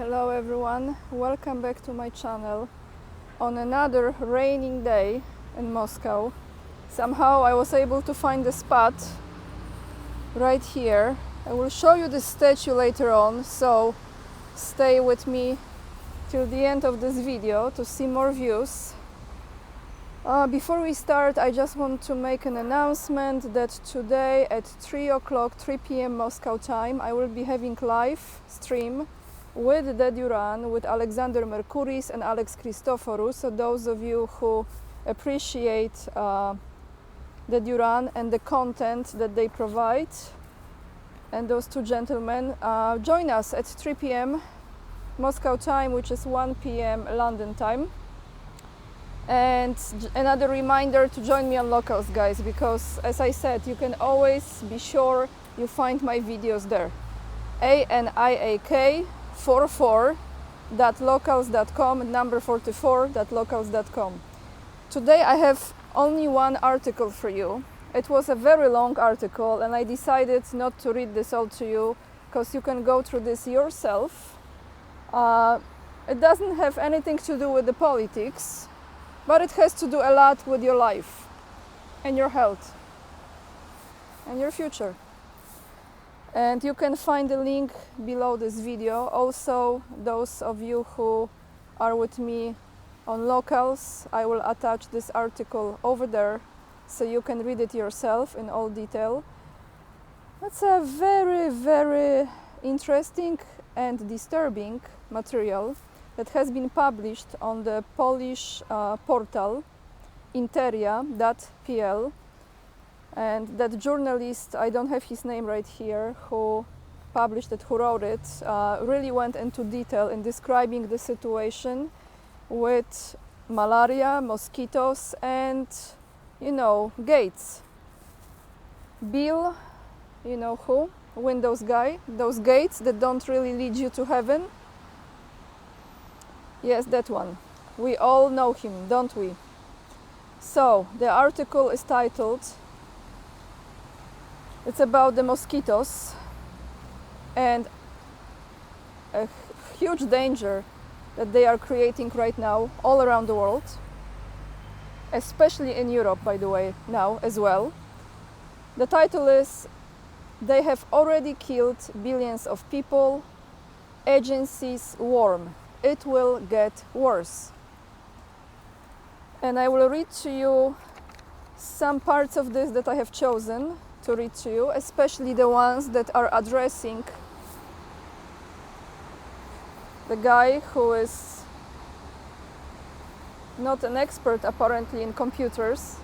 Hello everyone, welcome back to my channel on another raining day in Moscow. Somehow I was able to find a spot right here. I will show you the statue later on, so stay with me till the end of this video to see more views. Before we start, I just want to make an announcement that today at 3 p.m. Moscow time I will be having live stream with the Duran, with Alexander Mercuris and Alex Christoforou. So those of you who appreciate the Duran and the content that they provide, and those two gentlemen, join us at 3 p.m. Moscow time, which is 1 p.m. London time. And another reminder to join me on Locals, guys, because as I said, you can always be sure you find my videos there. ANIAK44.locals.com, number 44.locals.com. Today I have only one article for you. It was a very long article and I decided not to read this all to you because you can go through this yourself. It doesn't have anything to do with the politics, but it has to do a lot with your life and your health and your future. And you can find the link below this video. Also, those of you who are with me on Locals, I will attach this article over there so you can read it yourself in all detail. That's a very, very interesting and disturbing material that has been published on the Polish portal interia.pl. And that journalist, I don't have his name right here, who published it, who wrote it, really went into detail in describing the situation with malaria, mosquitoes, and, you know, gates. Bill, you know who? Windows guy, those gates that don't really lead you to heaven. Yes, that one. We all know him, don't we? So, the article is titled, it's about the mosquitoes and a huge danger that they are creating right now all around the world, especially in Europe, by the way, now as well. The title is, "They have already killed billions of people. Agencies warn it will get worse." And I will read to you some parts of this that I have chosen to read to you, especially the ones that are addressing the guy who is not an expert apparently in computers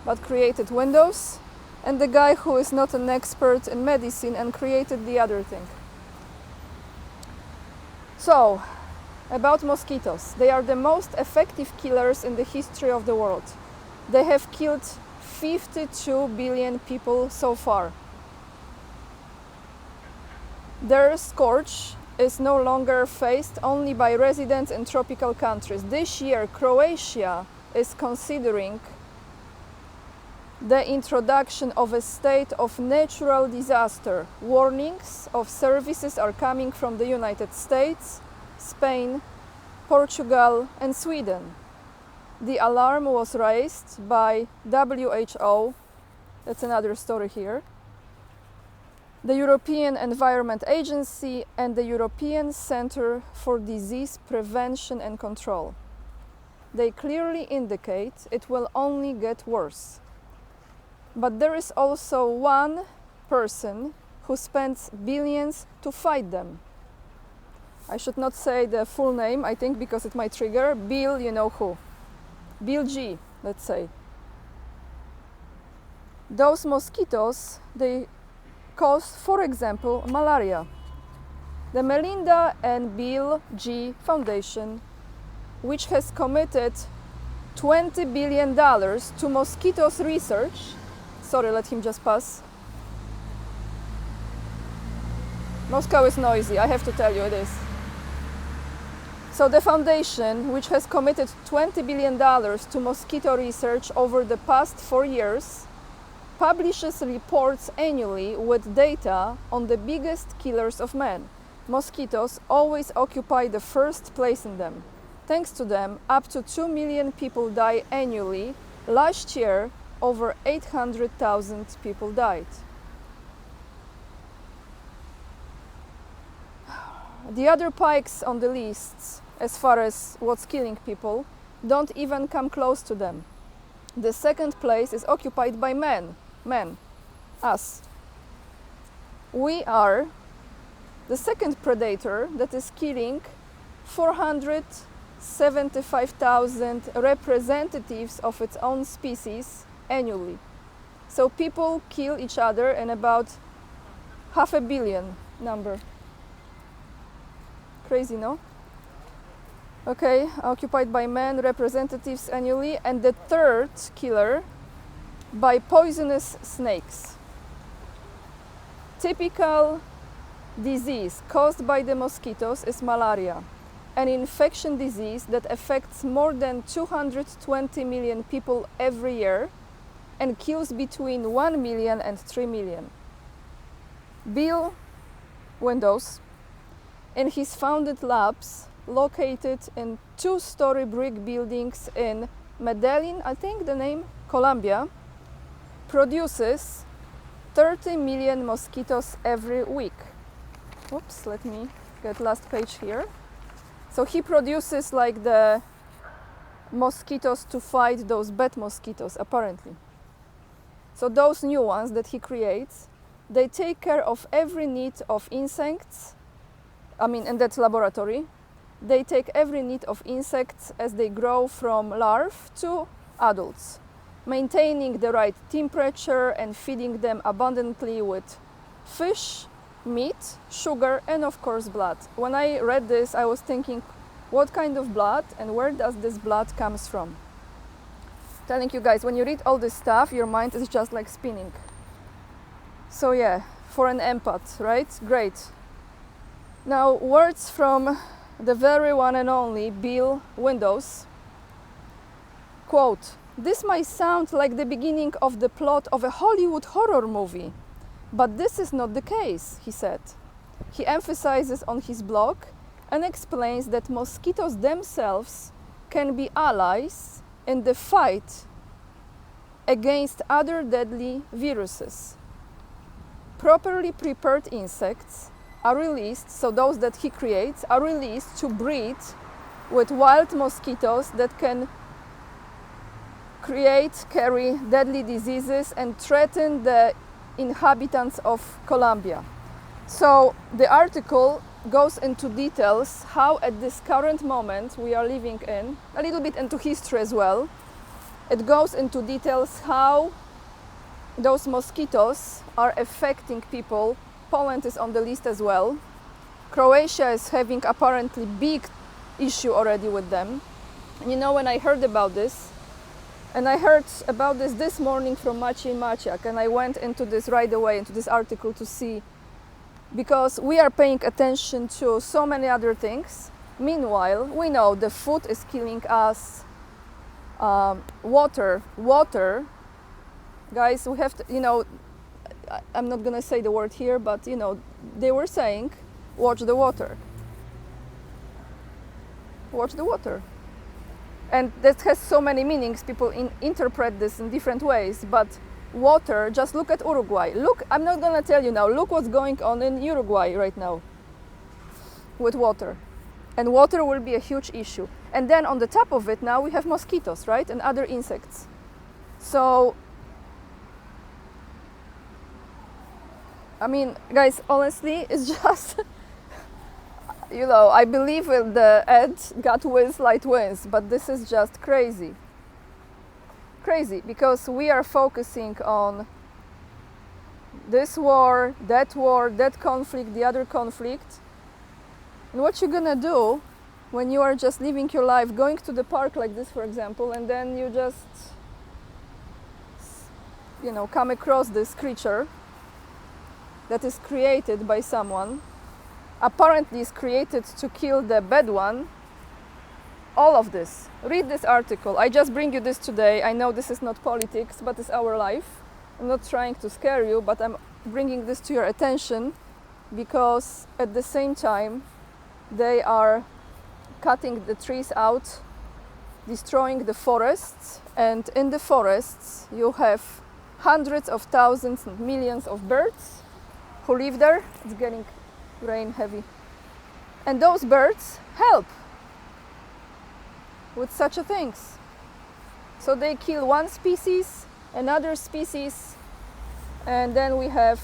but created Windows, and the guy who is not an expert in medicine and created the other thing. So, about mosquitoes. They are the most effective killers in the history of the world. They have killed 52 billion people so far. Their scourge is no longer faced only by residents in tropical countries. This year, Croatia is considering the introduction of a state of natural disaster. Warnings of services are coming from the United States, Spain, Portugal, and Sweden. The alarm was raised by WHO, that's another story here, the European Environment Agency, and the European Centre for Disease Prevention and Control. They clearly indicate it will only get worse. But there is also one person who spends billions to fight them. I should not say the full name, I think, because it might trigger. Bill, you know who. Bill G, let's say. Those mosquitoes, they cause, for example, malaria. The Melinda and Bill G Foundation, which has committed $20 billion to mosquitoes research. Sorry, let him just pass. Moscow is noisy, I have to tell you it is. So the foundation, which has committed $20 billion to mosquito research over the past 4 years, publishes reports annually with data on the biggest killers of men. mosquitoes always occupy the first place in them. Thanks to them, up to 2 million people die annually. Last year, over 800,000 people died. The other pikes on the lists, as far as what's killing people, don't even come close to them. The second place is occupied by men, us. We are the second predator that is killing 475,000 representatives of its own species annually. So people kill each other in about 500 million number. Crazy, no? Okay, occupied by men, representatives annually, and the third killer by poisonous snakes. Typical disease caused by the mosquitoes is malaria, an infection disease that affects more than 220 million people every year and kills between 1 million and 3 million. Bill Windows, in his founded labs located in two-story brick buildings in Medellin, I think the name, Colombia, produces 30 million mosquitoes every week. Oops, let me get last page here. So he produces like the mosquitoes to fight those bad mosquitoes, apparently. So those new ones that he creates, they take care of every need of insects. In that laboratory, they take every need of insects as they grow from larvae to adults, maintaining the right temperature and feeding them abundantly with fish, meat, sugar, and of course blood. When I read this, I was thinking, what kind of blood and where does this blood comes from? Telling you guys, when you read all this stuff, your mind is just like spinning. So yeah, for an empath, right? Great. Now, words from the very one and only Bill Windows. Quote, "This might sound like the beginning of the plot of a Hollywood horror movie, but this is not the case," he said. He emphasizes on his blog and explains that mosquitoes themselves can be allies in the fight against other deadly viruses. Properly prepared insects are released, so those that he creates are released to breed with wild mosquitoes that can carry deadly diseases and threaten the inhabitants of Colombia. So the article goes into details how at this current moment we are living in, a little bit into history as well. It goes into details how those mosquitoes are affecting people. Poland is on the list as well. Croatia is having apparently big issue already with them. And you know, when I heard about this, and I heard about this morning from Maciej Maciak, and I went into this right away, into this article to see, because we are paying attention to so many other things. Meanwhile, we know the food is killing us, water, guys, we have to, I'm not gonna say the word here, but they were saying, watch the water. Watch the water. And that has so many meanings. People interpret this in different ways, but water, just look at Uruguay. Look, I'm not gonna tell you now, look what's going on in Uruguay right now with water. And water will be a huge issue. And then on the top of it now we have mosquitoes, right? And other insects. So, guys, honestly, it's just, I believe in the ad, God wins, light wins, but this is just crazy. Crazy, because we are focusing on this war, that conflict, the other conflict. And what you're gonna do when you are just living your life, going to the park like this, for example, and then you just, come across this creature that is created by someone, apparently is created to kill the bad one. All of this. Read this article. I just bring you this today. I know this is not politics, but it's our life. I'm not trying to scare you, but I'm bringing this to your attention. because at the same time they are cutting the trees out, destroying the forests, and in the forests you have hundreds of thousands and millions of birds who live there. It's getting rain heavy, and those birds help with such a things. So they kill one species, another species, and then we have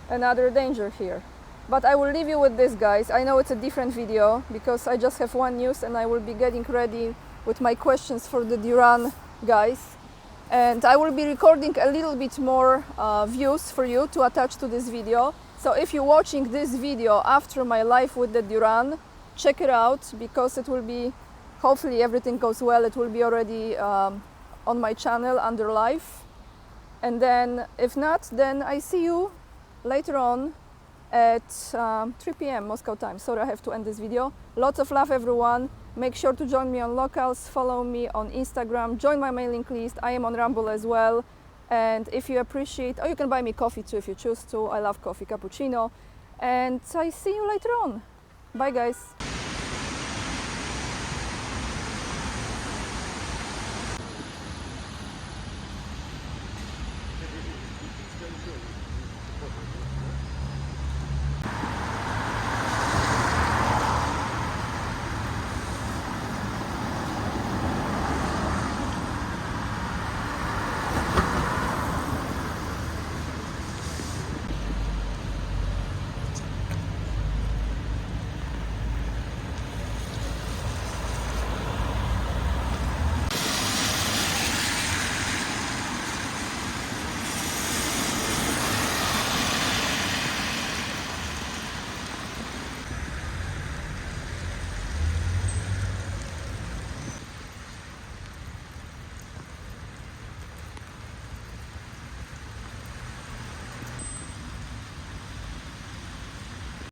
another danger here. But I will leave you with this, guys. I know it's a different video because I just have one news and I will be getting ready with my questions for the Duran guys. And I will be recording a little bit more views for you to attach to this video. So if you're watching this video after my live with the Duran, check it out, because it will be, hopefully everything goes well, it will be already on my channel under live. And then if not, then I see you later on at 3 p.m. Moscow time. Sorry, I have to end this video. Lots of love, everyone. Make sure to join me on Locals, follow me on Instagram, join my mailing list. I am on Rumble as well. And if you appreciate, or you can buy me coffee too if you choose to. I love coffee, cappuccino. And I see you later on. Bye, guys.